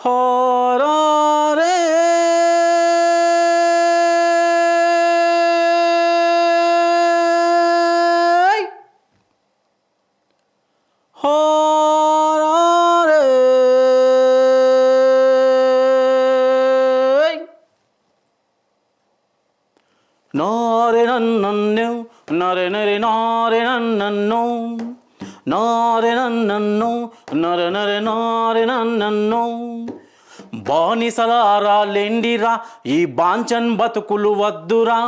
హోరారే హోరారే నారే నన్ను నరే నరే నారే నన్ను నారే నన్ను నరే నరే నారే నన్ను బానిసలారా లెండిరా ఈ బాంచన్ బతుకులు వద్దురా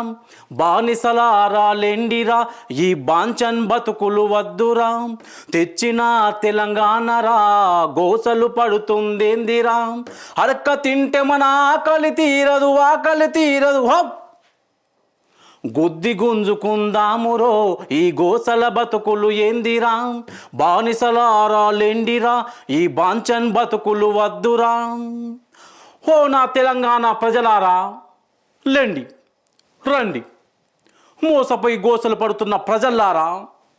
బానిసలారా లెండిరా ఈ బాంచన్ బతుకులు వద్దురా తెచ్చిన తెలంగాణరా గోసలు పడుతుందేందిరా అడక్క తింటే మన ఆకలి తీరదు హో గుద్ది గుంజుకుందామురో ఈ గోసల బతుకులు ఏందిరా బానిసలారా లెండిరా ఈ బాంచన్ బతుకులు వద్దురా ఓ నా తెలంగాణ ప్రజలారా లెండి రండి మోసపోయి గోసలు పడుతున్న ప్రజల్లారా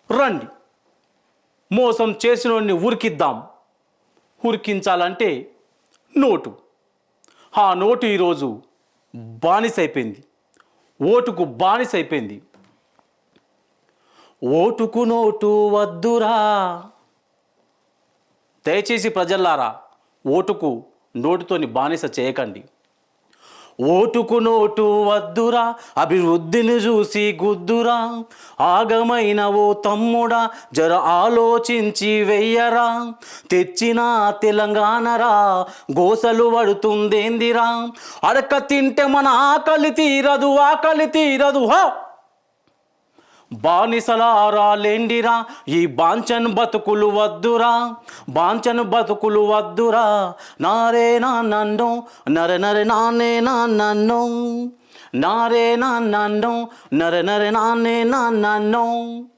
రండి మోసం చేసినోడిని ఉరికిద్దాం ఉరికించాలంటే నోటు ఆ నోటు ఈరోజు బానిసైపోయింది ఓటుకు బానిసైపోయింది ఓటుకు నోటు వద్దురా దయచేసి ప్రజల్లారా ఓటుకు నోటుతోని బానిస చేయకండి ఓటుకు నోటు వద్దురా అభివృద్ధిని చూసి గుద్దురా ఆగమైన ఓ తమ్ముడా జర ఆలోచించి వెయ్యరా తెచ్చిన తెలంగాణరా గోసలు పడుతుందేందిరా అడక తింటే మన ఆకలి తీరదు హో బానిసలారా లెండిరా ఈ బాంచన్ బతుకులు వద్దురా నారే నన్ను నరే నరే నానే నన్ను నారే నన్ను నరే నరే నానే నన్ను